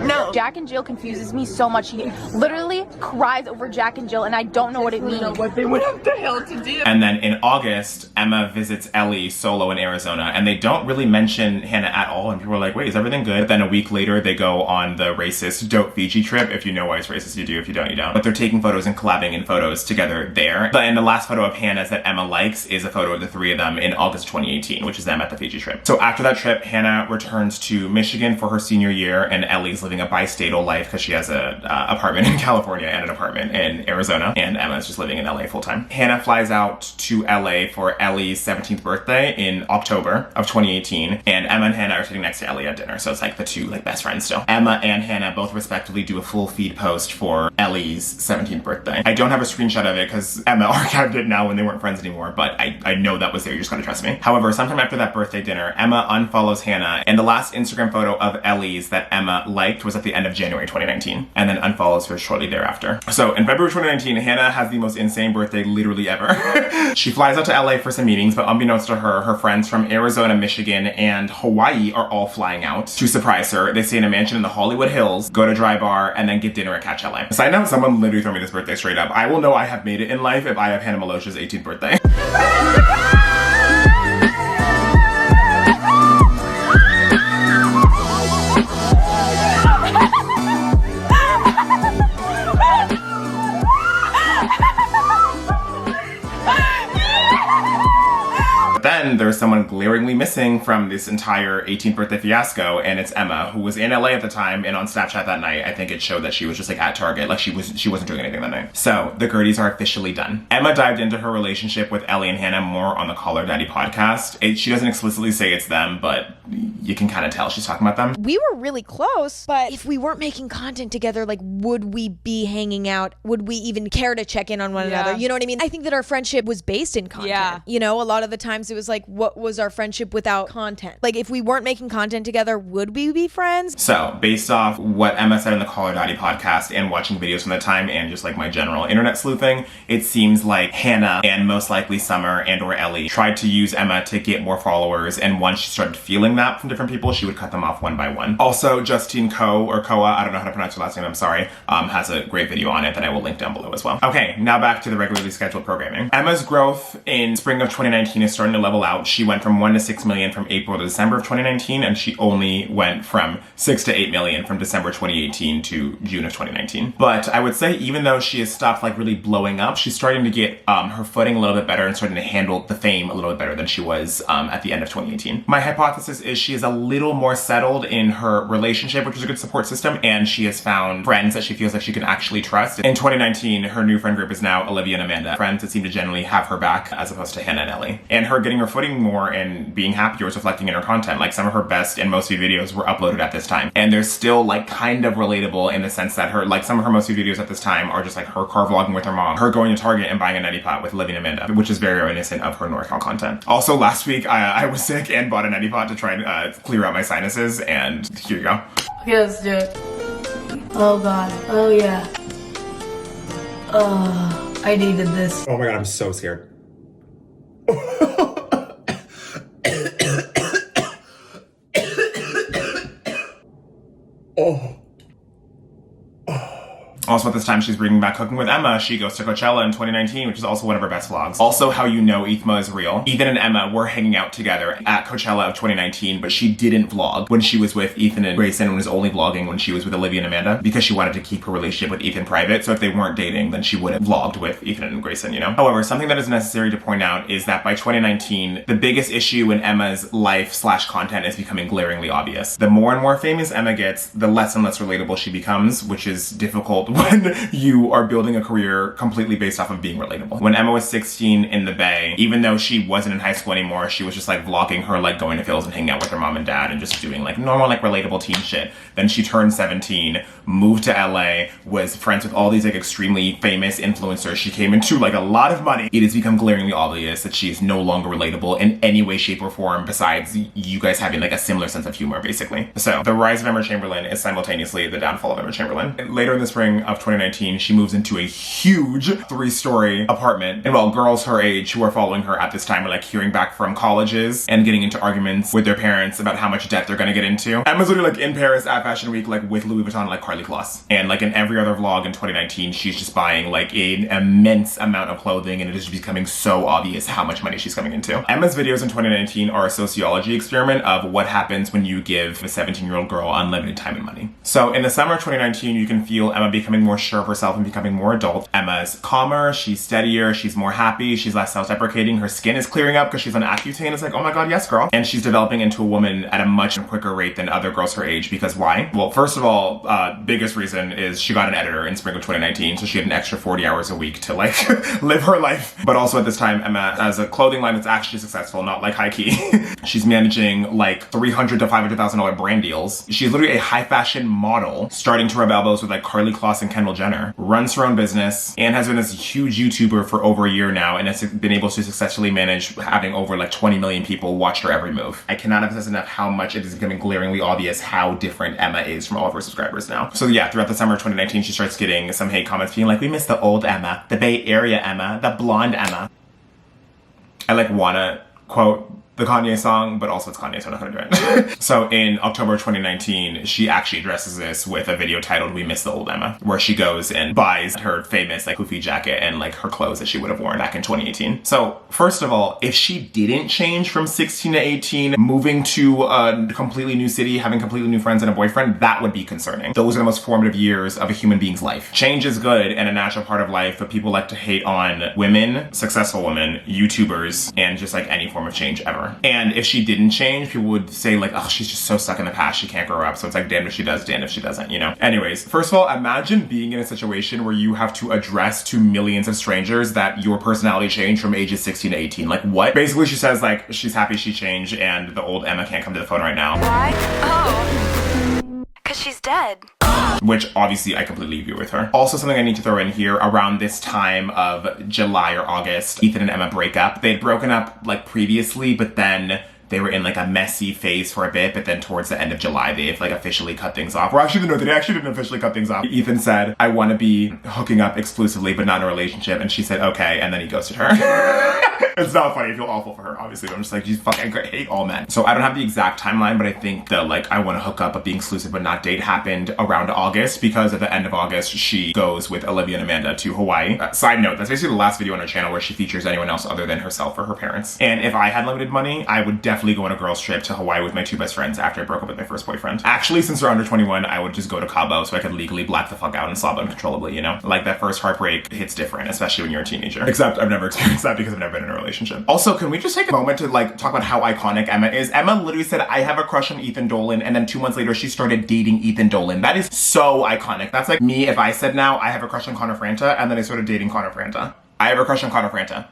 No. Jack and Jill confuses me so much. She literally cries over Jack and Jill, and I don't know what it means. What they went up the hill to do. And then in August, Emma visits Ellie solo in Arizona, and they don't really mention Hannah at all, and people are like, wait, is everything good? But then a week later, they go on the racist Dope Fiji trip. If you know why it's racist, you do. If you don't, you don't. But they're taking photos and collabing in photos together there. But in the last photo of Hannah's that Emma likes is a photo of the three of them in August 2018, which is them at the Fiji trip. So after that trip, Hannah returns to Michigan for her senior year, and Ellie's living a bi-statal life because she has an apartment in California and an apartment in Arizona, and Emma's just living in LA full-time. Hannah flies out to LA for Ellie's 17th birthday in October of 2018, and Emma and Hannah are sitting next to Ellie at dinner, so it's like the two like best friends still. Emma and Hannah both respectively do a full feed post for Ellie's 17th birthday. I don't have a screenshot of it because Emma archived it now when they weren't friends anymore, but I know that was there, you just gotta trust me. However, sometime after that birthday dinner, Emma unfollows Hannah, and the last Instagram photo of Ellie's that Emma liked was at the end of January 2019, and then unfollows her shortly thereafter. So in February 2019, Hannah has the most insane birthday literally ever. She flies out to LA for some meetings, but unbeknownst to her, her friends from Arizona, Michigan, and Hawaii are all flying out to surprise her. They stay in a mansion in the Hollywood Hills, go to Dry Bar, and then get dinner at Coachella. Side note, someone literally throw me this birthday straight up. I will know I have made it in life if I have Hannah Malosha's 18th birthday. Then there's someone glaringly missing from this entire 18th birthday fiasco, and it's Emma, who was in LA at the time, and on Snapchat that night, I think it showed that she was just like at Target, like she wasn't doing anything that night. So the Gerties are officially done. Emma dived into her relationship with Ellie and Hannah more on the Call Her Daddy podcast. She doesn't explicitly say it's them, but you can kind of tell she's talking about them. We were really close, but if we weren't making content together, like, would we be hanging out? Would we even care to check in on one another? You know what I mean? I think that our friendship was based in content. Yeah. You know, a lot of the times it was like, what was our friendship without content? Like, if we weren't making content together, would we be friends? So, based off what Emma said in the Call Her Daddy podcast and watching videos from the time and just like my general internet sleuthing, it seems like Hannah and most likely Summer and or Ellie tried to use Emma to get more followers, and once she started feeling that from different people, she would cut them off one by one. Also, Justine Koa, I don't know how to pronounce her last name, I'm sorry, has a great video on it that I will link down below as well. Okay, now back to the regularly scheduled programming. Emma's growth in spring of 2019 is starting to level out. She went from 1 to 6 million from April to December of 2019, and she only went from 6 to 8 million from December 2018 to June of 2019. But I would say even though she has stopped like really blowing up, she's starting to get her footing a little bit better and starting to handle the fame a little bit better than she was at the end of 2018. My hypothesis is she is a little more settled in her relationship, which is a good support system, and she has found friends that she feels like she can actually trust. In 2019, her new friend group is now Olivia and Amanda, friends that seem to generally have her back as opposed to Hannah and Ellie. And her getting her footing more and being happier was reflecting in her content. Like, some of her best and most viewed videos were uploaded at this time, and they're still like kind of relatable in the sense that some of her most viewed videos at this time are just like her car vlogging with her mom, her going to Target and buying a neti pot with Olivia and Amanda, which is very reminiscent of her NorCal content. Also, last week I was sick and bought a neti pot to try and clear out my sinuses, and here you go. Okay, let's do it. Oh god. Oh yeah. Oh, I needed this. Oh my god, I'm so scared. Oh. Also at this time, she's bringing back Cooking with Emma. She goes to Coachella in 2019, which is also one of her best vlogs. Also, how you know Ethma is real. Ethan and Emma were hanging out together at Coachella of 2019, but she didn't vlog when she was with Ethan and Grayson, and was only vlogging when she was with Olivia and Amanda, because she wanted to keep her relationship with Ethan private. So if they weren't dating, then she would have vlogged with Ethan and Grayson, you know? However, something that is necessary to point out is that by 2019, the biggest issue in Emma's life/content is becoming glaringly obvious. The more and more famous Emma gets, the less and less relatable she becomes, which is difficult when you are building a career completely based off of being relatable. When Emma was 16 in the Bay, even though she wasn't in high school anymore, she was just like vlogging her like going to Phil's and hanging out with her mom and dad and just doing like normal like relatable teen shit. Then she turned 17, moved to LA, was friends with all these like extremely famous influencers. She came into like a lot of money. It has become glaringly obvious that she is no longer relatable in any way, shape, or form besides you guys having like a similar sense of humor, basically. So the rise of Emma Chamberlain is simultaneously the downfall of Emma Chamberlain. Later in the spring of 2019, she moves into a huge 3-story apartment. And while girls her age who are following her at this time are like hearing back from colleges and getting into arguments with their parents about how much debt they're gonna get into, Emma's literally like in Paris at Fashion Week, like with Louis Vuitton, like Carly Kloss. And like in every other vlog in 2019, she's just buying like an immense amount of clothing, and it is becoming so obvious how much money she's coming into. Emma's videos in 2019 are a sociology experiment of what happens when you give a 17-year-old girl unlimited time and money. So in the summer of 2019, you can feel Emma becoming more sure of herself and becoming more adult. Emma's calmer, she's steadier, she's more happy, she's less self-deprecating, her skin is clearing up because she's on Accutane. It's like, oh my god, yes girl. And she's developing into a woman at a much quicker rate than other girls her age, because why? Well, first of all, biggest reason is she got an editor in spring of 2019, so she had an extra 40 hours a week to like live her life. But also at this time, Emma has a clothing line that's actually successful, not like high key. She's managing like $300,000 to $500,000 brand deals. She's literally a high fashion model, starting to rub elbows with like Carly Kloss and Kendall Jenner, runs her own business, and has been this huge YouTuber for over a year now, and has been able to successfully manage having over like 20 million people watch her every move. I cannot emphasize enough how much it is becoming glaringly obvious how different Emma is from all of her subscribers now. So yeah, throughout the summer of 2019, she starts getting some hate comments being like, we miss the old Emma, the Bay Area Emma, the blonde Emma. I like wanna quote the Kanye song, but also it's Kanye, so I'm not gonna do it. So in October 2019, she actually addresses this with a video titled We Miss the Old Emma, where she goes and buys her famous like poofy jacket and like her clothes that she would have worn back in 2018. So first of all, if she didn't change from 16 to 18, moving to a completely new city, having completely new friends and a boyfriend, that would be concerning. Those are the most formative years of a human being's life. Change is good and a natural part of life, but people like to hate on women, successful women, YouTubers, and just like any form of change ever. And if she didn't change, people would say like, oh, she's just so stuck in the past, she can't grow up. So it's like, damn if she does, damn if she doesn't, you know? Anyways, first of all, imagine being in a situation where you have to address to millions of strangers that your personality changed from ages 16 to 18. Like what? Basically, she says like, she's happy she changed and the old Emma can't come to the phone right now. Why? Oh, 'cause she's dead. Which obviously I completely agree with her. Also something I need to throw in here, around this time of July or August, Ethan and Emma break up. They had broken up like previously, but then they were in like a messy phase for a bit, but then towards the end of July, they've like officially cut things off. Or actually, no, they actually didn't officially cut things off. Ethan said, I want to be hooking up exclusively, but not in a relationship. And she said, okay. And then he ghosted her. It's not funny. I feel awful for her, obviously. But I'm just like, you fucking hate all men. So I don't have the exact timeline, but I think the like, I want to hook up but being exclusive but not date happened around August, because at the end of August, she goes with Olivia and Amanda to Hawaii. Side note, that's basically the last video on her channel where she features anyone else other than herself or her parents. And if I had limited money, I would definitely go on a girls trip to Hawaii with my 2 best friends after I broke up with my first boyfriend. Actually, since they're under 21, I would just go to Cabo so I could legally black the fuck out and sob uncontrollably, you know? Like that first heartbreak hits different, especially when you're a teenager. Except I've never experienced that because I've never been in a relationship. Also, can we just take a moment to like talk about how iconic Emma is? Emma literally said, I have a crush on Ethan Dolan, and then 2 months later, she started dating Ethan Dolan. That is so iconic. That's like me if I said now, I have a crush on Connor Franta, and then I started dating Connor Franta. I have a crush on Connor Franta.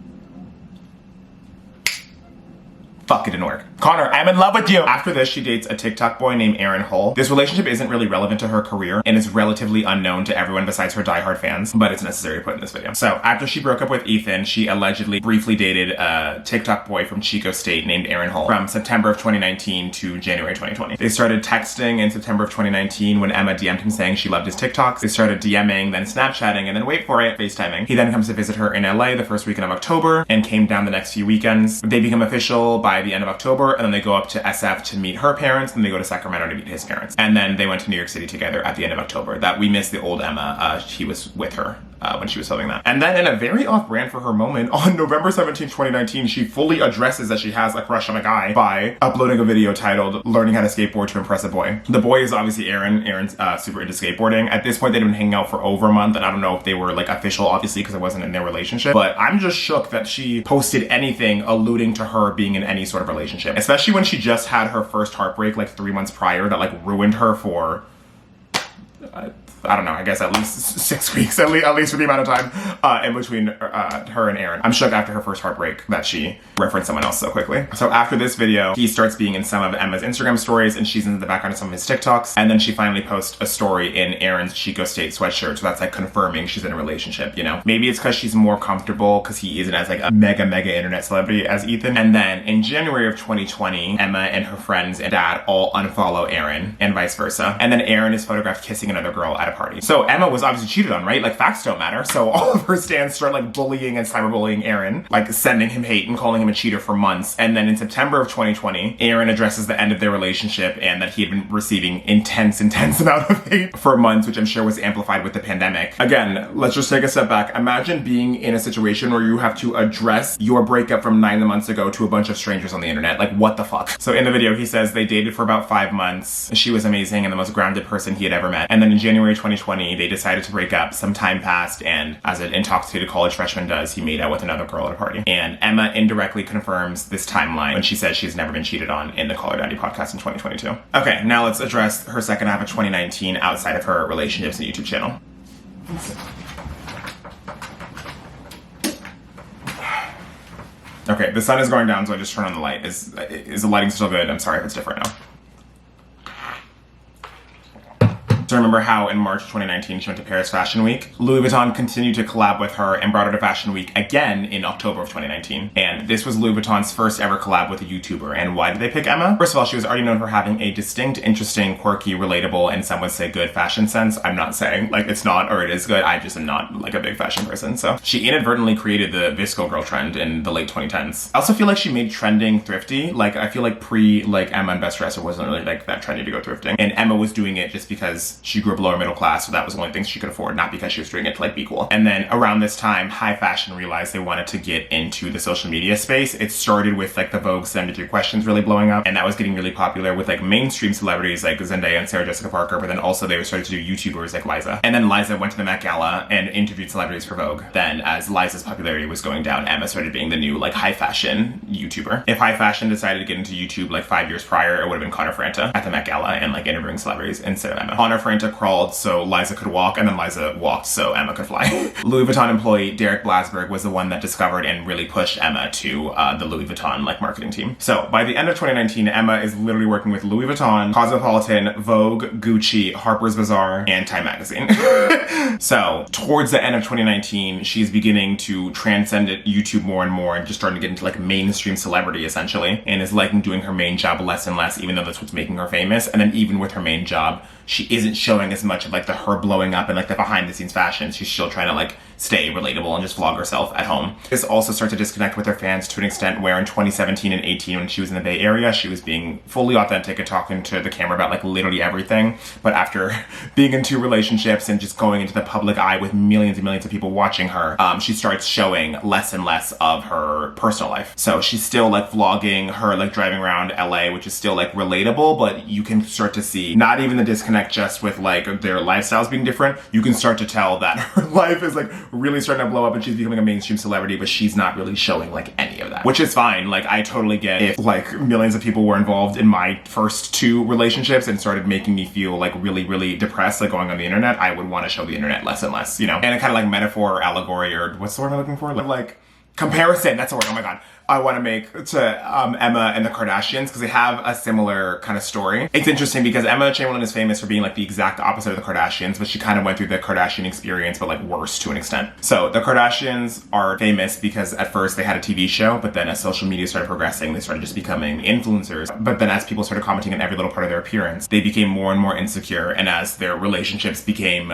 Fuck, it didn't work. Connor, I'm in love with you. After this, she dates a TikTok boy named Aaron Hull. This relationship isn't really relevant to her career and is relatively unknown to everyone besides her diehard fans, but it's necessary to put in this video. So after she broke up with Ethan, she allegedly briefly dated a TikTok boy from Chico State named Aaron Hull from September of 2019 to January 2020. They started texting in September of 2019 when Emma DM'd him saying she loved his TikToks. They started DMing, then Snapchatting, and then wait for it, FaceTiming. He then comes to visit her in LA the first weekend of October and came down the next few weekends. They become official by the end of October, and then they go up to SF to meet her parents, and they go to Sacramento to meet his parents. And then they went to New York City together at the end of October. That we missed the old Emma. He was with her when she was filming that. And then in a very off-brand for her moment, on November 17, 2019, she fully addresses that she has a crush on a guy by uploading a video titled Learning How to Skateboard to Impress a Boy. The boy is obviously Aaron. Aaron's super into skateboarding. At this point, they'd been hanging out for over a month, and I don't know if they were like official, obviously, because it wasn't in their relationship. But I'm just shook that she posted anything alluding to her being in any sort of relationship, especially when she just had her first heartbreak like 3 months prior that like ruined her for I don't know, I guess at least 6 weeks, at least for the amount of time in between her and Aaron. I'm shook after her first heartbreak that she referenced someone else so quickly. So after this video, he starts being in some of Emma's Instagram stories, and she's in the background of some of his TikToks, and then she finally posts a story in Aaron's Chico State sweatshirt, so that's like confirming she's in a relationship, you know? Maybe it's because she's more comfortable because he isn't as like a mega internet celebrity as Ethan. And then in January of 2020, Emma and her friends and dad all unfollow Aaron and vice versa. And then Aaron is photographed kissing another girl at a party. So Emma was obviously cheated on, right? Like facts don't matter. So all of her stans start like bullying and cyberbullying Aaron, like sending him hate and calling him a cheater for months. And then in September of 2020, Aaron addresses the end of their relationship and that he had been receiving intense amount of hate for months, which I'm sure was amplified with the pandemic. Again, let's just take a step back. Imagine being in a situation where you have to address your breakup from 9 months ago to a bunch of strangers on the internet. Like, what the fuck? So in the video, he says they dated for about 5 months. She was amazing and the most grounded person he had ever met. And then in January 2020, they decided to break up. Some time passed, and as an intoxicated college freshman does, he made out with another girl at a party. And Emma indirectly confirms this timeline when she says she's never been cheated on in the Call Her Daddy podcast in 2022. Okay, now let's address her second half of 2019 outside of her relationships and YouTube channel. Okay, the sun is going down, so I just turn on the light. Is the lighting still good? I'm sorry if it's different now. So remember how in March 2019 she went to Paris Fashion Week? Louis Vuitton continued to collab with her and brought her to Fashion Week again in October of 2019. And this was Louis Vuitton's first ever collab with a YouTuber. And why did they pick Emma? First of all, she was already known for having a distinct, interesting, quirky, relatable, and some would say good fashion sense. I'm not saying like it's not or it is good. I just am not like a big fashion person. So she inadvertently created the Visco girl trend in the late 2010s. I also feel like she made trending thrifty. Like I feel like Emma and Best Dresser wasn't really like that trendy to go thrifting. And Emma was doing it just because she grew up lower middle class, so that was the only thing she could afford, not because she was doing it to like be cool. And then around this time, high fashion realized they wanted to get into the social media space. It started with like the Vogue 73 questions really blowing up, and that was getting really popular with like mainstream celebrities like Zendaya and Sarah Jessica Parker, but then also they started to do YouTubers like Liza. And then Liza went to the Met Gala and interviewed celebrities for Vogue. Then as Liza's popularity was going down, Emma started being the new like high fashion YouTuber. If high fashion decided to get into YouTube like 5 years prior, it would have been Connor Franta at the Met Gala and like interviewing celebrities instead of Emma. Connor Franta crawled so Liza could walk, and then Liza walked so Emma could fly. Louis Vuitton employee Derek Blasberg was the one that discovered and really pushed Emma to the Louis Vuitton like marketing team. So by the end of 2019, Emma is literally working with Louis Vuitton, Cosmopolitan, Vogue, Gucci, Harper's Bazaar, and Time Magazine. So towards the end of 2019, she's beginning to transcend YouTube more and more and just starting to get into like mainstream celebrity essentially, and is liking doing her main job less and less, even though that's what's making her famous. And then even with her main job, she isn't showing as much of like her blowing up and like the behind the scenes fashion. She's still trying to like stay relatable and just vlog herself at home. This also starts to disconnect with her fans to an extent where in 2017 and 18, when she was in the Bay Area, she was being fully authentic and talking to the camera about like literally everything. But after being in 2 relationships and just going into the public eye with millions and millions of people watching her, she starts showing less and less of her personal life. So she's still like vlogging her like driving around LA, which is still like relatable, but you can start to see not even the disconnect just with like their lifestyles being different. You can start to tell that her life is like really starting to blow up and she's becoming a mainstream celebrity, but she's not really showing like any of that, which is fine. Like I totally get if like millions of people were involved in my first 2 relationships and started making me feel like really depressed, like going on the internet, I would want to show the internet less and less, you know? And a kind of like metaphor or allegory, or what's the word I'm looking for? Like comparison, that's the word, oh my god. I want to make to Emma and the Kardashians, because they have a similar kind of story. It's interesting because Emma Chamberlain is famous for being like the exact opposite of the Kardashians, but she kind of went through the Kardashian experience, but like worse to an extent. So the Kardashians are famous because at first they had a TV show, but then as social media started progressing, they started just becoming influencers. But then as people started commenting on every little part of their appearance, they became more and more insecure. And as their relationships became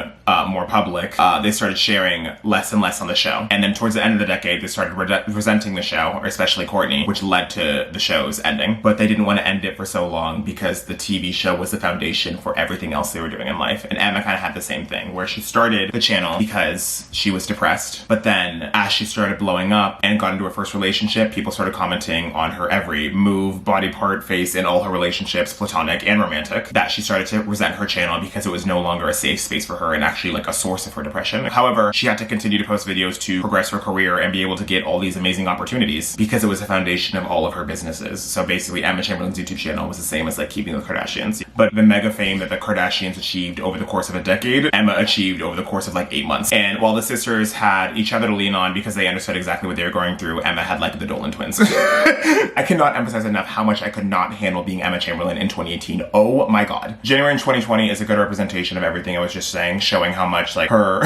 more public, they started sharing less and less on the show. And then towards the end of the decade, they started resenting the show, or especially Kourtney, which led to the show's ending. But they didn't want to end it for so long because the TV show was the foundation for everything else they were doing in life. And Emma kind of had the same thing, where she started the channel because she was depressed. But then as she started blowing up and got into her first relationship, people started commenting on her every move, body part, face in all her relationships, platonic and romantic, that she started to resent her channel because it was no longer a safe space for her and actually like a source of her depression. However, she had to continue to post videos to progress her career and be able to get all these amazing opportunities because because it was the foundation of all of her businesses. So basically Emma Chamberlain's YouTube channel was the same as like Keeping the Kardashians. But the mega fame that the Kardashians achieved over the course of a decade, Emma achieved over the course of like 8 months. And while the sisters had each other to lean on because they understood exactly what they were going through, Emma had like the Dolan twins. I cannot emphasize enough how much I could not handle being Emma Chamberlain in 2018. Oh my god. January in 2020 is a good representation of everything I was just saying, showing how much like her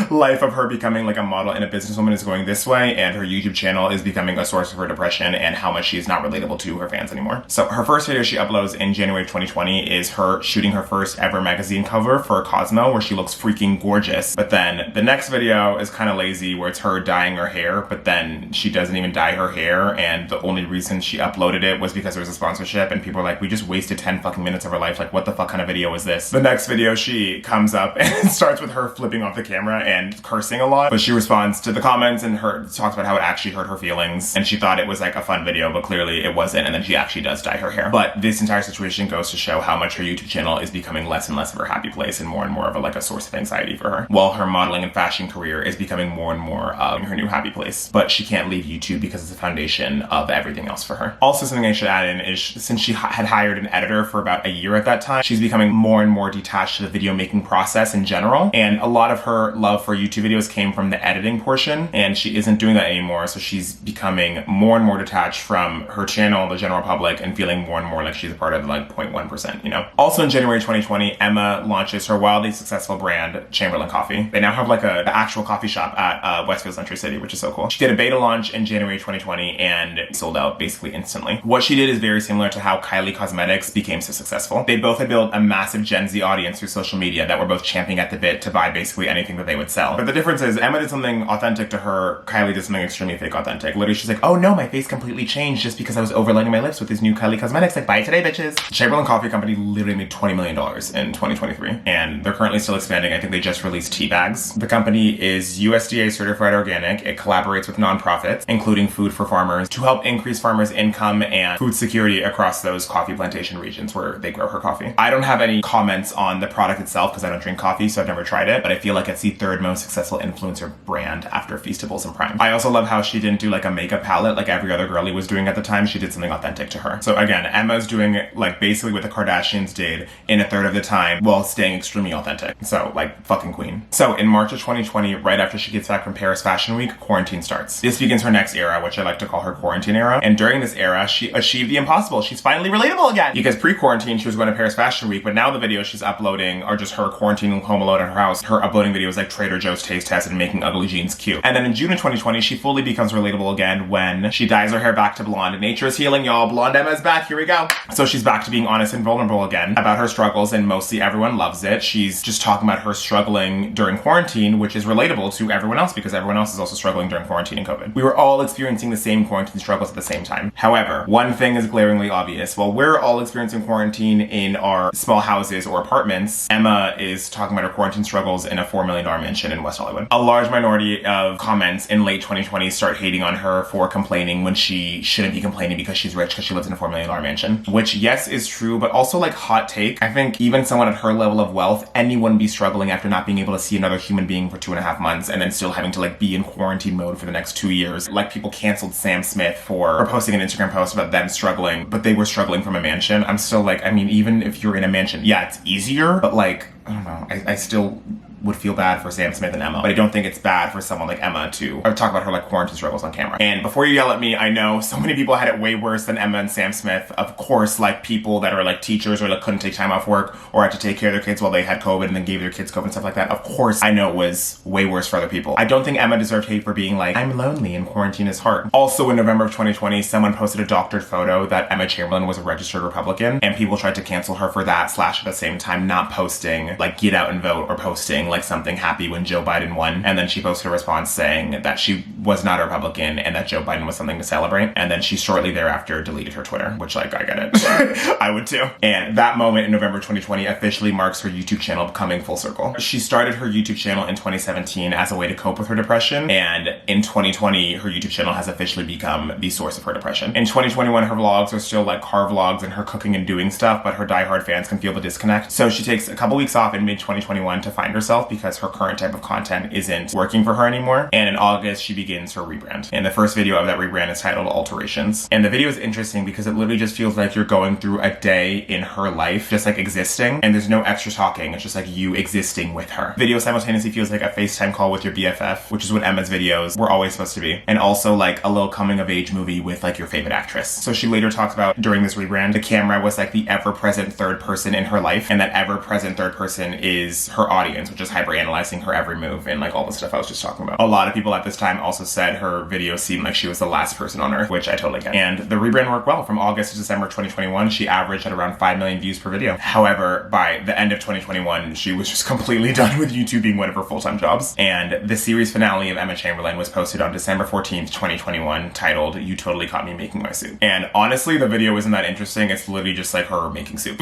life of her becoming like a model and a businesswoman is going this way, and her YouTube channel is becoming a source of her depression, and how much she is not relatable to her fans anymore. So her first video she uploads in January of 2020 is her shooting her first ever magazine cover for Cosmo, where she looks freaking gorgeous. But then the next video is kind of lazy, where it's her dyeing her hair, but then she doesn't even dye her hair, and the only reason she uploaded it was because there was a sponsorship, and people are like, we just wasted 10 fucking minutes of her life, like what the fuck kind of video is this? The next video she comes up and starts with her flipping off the camera and cursing a lot, but she responds to the comments and talks about how it actually hurt her feelings, and she thought it was like a fun video, but clearly it wasn't, and then she actually does dye her hair. But this entire situation goes to show how much her YouTube channel is becoming less and less of her happy place and more of a, like a source of anxiety for her, while her modeling and fashion career is becoming more and more of her new happy place. But she can't leave YouTube because it's the foundation of everything else for her. Also, something I should add in is, since she had hired an editor for about a year at that time, she's becoming more and more detached to the video making process in general, and a lot of her love for YouTube videos came from the editing portion, and she isn't doing that anymore, so she's becoming more and more detached from her channel, the general public, and feeling more and more like she's a part of like 0.1%, you know? Also in January 2020, Emma launches her wildly successful brand, Chamberlain Coffee. They now have like an actual coffee shop at Westfield Century City, which is so cool. She did a beta launch in January 2020 and sold out basically instantly. What she did is very similar to how Kylie Cosmetics became so successful. They both had built a massive Gen Z audience through social media that were both champing at the bit to buy basically anything that they would sell. But the difference is Emma did something authentic to her, Kylie did something extremely fake authentic. Literally, she's like, oh no, my face completely changed just because I was overlining my lips with these new Kylie Cosmetics. Like, buy today, bitches. Chamberlain Coffee Company literally made $20 million in 2023, and they're currently still expanding. I think they just released tea bags. The company is USDA certified organic. It collaborates with nonprofits, including Food for Farmers, to help increase farmers' income and food security across those coffee plantation regions where they grow her coffee. I don't have any comments on the product itself because I don't drink coffee, so I've never tried it, but I feel like it's the third most successful influencer brand after Feastables and Prime. I also love how she didn't do like a makeup palette like every other girlie was doing at the time. She did something authentic to her. So again, Emma's doing like basically what the Kardashians did in a third of the time while staying extremely authentic. So like fucking queen. So in March of 2020, right after she gets back from Paris Fashion Week, quarantine starts. This begins her next era, which I like to call her quarantine era. And during this era, she achieved the impossible. She's finally relatable again. Because pre-quarantine, she was going to Paris Fashion Week, but now the videos she's uploading are just her quarantining home alone in her house. Her uploading videos like Trader Joe's taste test and making ugly jeans cute. And then in June of 2020, she fully becomes relatable again when she dyes her hair back to blonde. Nature is healing, y'all. Blonde Emma's back. Here we go. So she's back to being honest and vulnerable again about her struggles, and mostly everyone loves it. She's just talking about her struggling during quarantine, which is relatable to everyone else because everyone else is also struggling during quarantine and COVID. We were all experiencing the same quarantine struggles at the same time. However, one thing is glaringly obvious. While we're all experiencing quarantine in our small houses or apartments, Emma is talking about her quarantine struggles in a $4 million mansion in West Hollywood. A large minority of comments in late 2020 start hating on her for complaining when she shouldn't be complaining because she's rich because she lives in a $4 million mansion, which yes is true, but also like hot take. I think even someone at her level of wealth, anyone would be struggling after not being able to see another human being for 2.5 months and then still having to like be in quarantine mode for the next 2 years. Like people canceled Sam Smith for posting an Instagram post about them struggling, but they were struggling from a mansion. I'm still like, I mean, even if you're in a mansion, yeah, it's easier, but like, I don't know, I still would feel bad for Sam Smith and Emma, but I don't think it's bad for someone like Emma to talk about her like quarantine struggles on camera. And before you yell at me, I know so many people had it way worse than Emma and Sam Smith. Of course, like people that are like teachers or like couldn't take time off work or had to take care of their kids while they had COVID and then gave their kids COVID and stuff like that. Of course, I know it was way worse for other people. I don't think Emma deserved hate for being like, I'm lonely and quarantine is hard. Also in November of 2020, someone posted a doctored photo that Emma Chamberlain was a registered Republican, and people tried to cancel her for that, / at the same time not posting like get out and vote or posting like something happy when Joe Biden won. And then she posted a response saying that she was not a Republican and that Joe Biden was something to celebrate. And then she shortly thereafter deleted her Twitter, which like, I get it. I would too. And that moment in November 2020 officially marks her YouTube channel coming full circle. She started her YouTube channel in 2017 as a way to cope with her depression. And in 2020, her YouTube channel has officially become the source of her depression. In 2021, her vlogs are still like car vlogs and her cooking and doing stuff, but her diehard fans can feel the disconnect. So she takes a couple weeks off in mid 2021 to find herself. herself because her current type of content isn't working for her anymore. And in August, she begins her rebrand. And the first video of that rebrand is titled Alterations. And the video is interesting because it literally just feels like you're going through a day in her life, just like existing. And there's no extra talking. It's just like you existing with her. Video simultaneously feels like a FaceTime call with your BFF, which is what Emma's videos were always supposed to be. And also like a little coming of age movie with like your favorite actress. So she later talks about during this rebrand, the camera was like the ever-present third person in her life. And that ever-present third person is her audience, which is hyper-analyzing her every move and like all the stuff I was just talking about. A lot of people at this time also said her videos seemed like she was the last person on earth, which I totally get. And the rebrand worked well. From August to December 2021, she averaged at around 5 million views per video. However, by the end of 2021, she was just completely done with YouTube being one of her full-time jobs. And the series finale of Emma Chamberlain was posted on December 14th, 2021, titled You Totally Caught Me Making My Soup. And honestly, the video isn't that interesting. It's literally just like her making soup.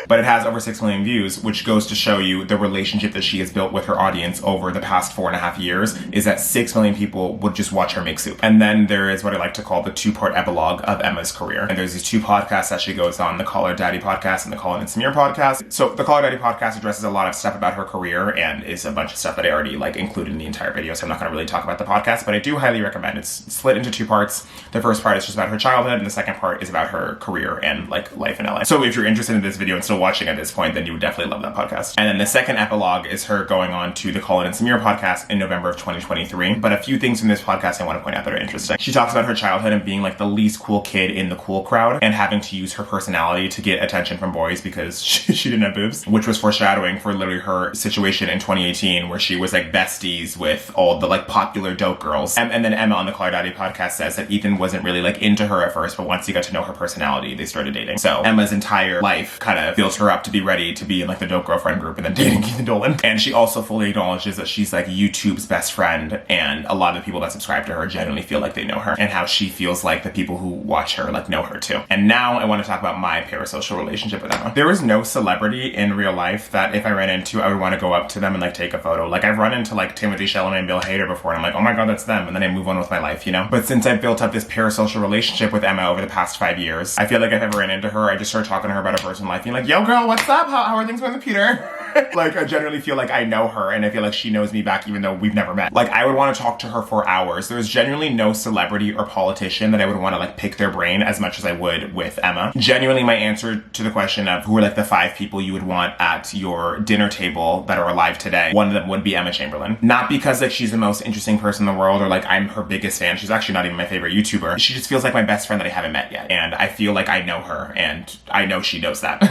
But it has over 6 million views, which goes to show you the relationship that she has built with her audience over the past 4.5 years, is that 6 million people would just watch her make soup. And then there is what I like to call the 2-part epilogue of Emma's career. And there's these 2 podcasts that she goes on, the Call Her Daddy podcast and the Colin and Samir podcast. So the Call Her Daddy podcast addresses a lot of stuff about her career and is a bunch of stuff that I already like included in the entire video, so I'm not going to really talk about the podcast, but I do highly recommend. It's split into 2 parts. The first part is just about her childhood, and the second part is about her career and like life in LA. So if you're interested in this video and still watching at this point, then you would definitely love that podcast. And then the second epilogue is her going on to the Colin and Samir podcast in November of 2023. But a few things from this podcast I want to point out that are interesting. She talks about her childhood and being like the least cool kid in the cool crowd and having to use her personality to get attention from boys because she didn't have boobs, which was foreshadowing for literally her situation in 2018 where she was like besties with all the like popular dope girls. And then Emma on the Call Her Daddy podcast says that Ethan wasn't really like into her at first, but once he got to know her personality, they started dating. So Emma's entire life kind of built her up to be ready to be in like the dope girlfriend group and then dating Ethan Dolan. And she also fully acknowledges that she's like YouTube's best friend, and a lot of the people that subscribe to her genuinely feel like they know her, and how she feels like the people who watch her like know her too. And now I want to talk about my parasocial relationship with Emma. There is no celebrity in real life that if I ran into, I would want to go up to them and like take a photo. Like I've run into like Timothée Chalamet and Bill Hader before, and I'm like, oh my god, that's them, and then I move on with my life, you know? But since I've built up this parasocial relationship with Emma over the past 5 years, I feel like if I ever ran into her, I just start talking to her about her personal life, being like, yo girl, what's up? How are things going with Peter? Like I generally feel like I know her, and I feel like she knows me back even though we've never met. Like I would want to talk to her for hours. There's genuinely no celebrity or politician that I would want to like pick their brain as much as I would with Emma. Genuinely my answer to the question of who are like the 5 people you would want at your dinner table that are alive today, one of them would be Emma Chamberlain. Not because like she's the most interesting person in the world or like I'm her biggest fan. She's actually not even my favorite YouTuber. She just feels like my best friend that I haven't met yet. And I feel like I know her, and I know she knows that.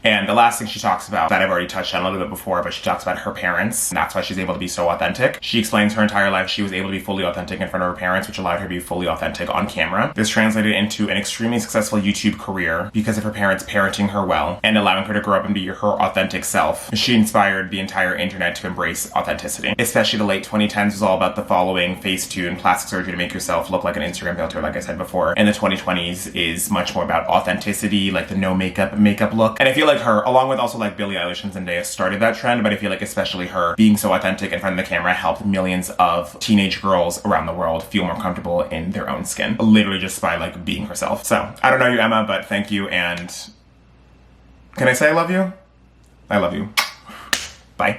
And the last thing she talks about that I've already touched on a little bit before, but she talks about her parents, and that's why she's able to be so authentic. She explains her entire life she was able to be fully authentic in front of her parents, which allowed her to be fully authentic on camera. This translated into an extremely successful YouTube career because of her parents parenting her well and allowing her to grow up and be her authentic self. She inspired the entire internet to embrace authenticity. Especially the late 2010s was all about the following Facetune, plastic surgery to make yourself look like an Instagram filter, like I said before. And the 2020s is much more about authenticity, like the no makeup look. And I feel like her, along with also like Billie Eilish and Zendaya, started that trend, but I feel like especially her being so authentic in front of the camera helped millions of teenage girls around the world feel more comfortable in their own skin, literally just by like being herself. So I don't know you, Emma, but thank you, and can I say I love you? I love you. Bye.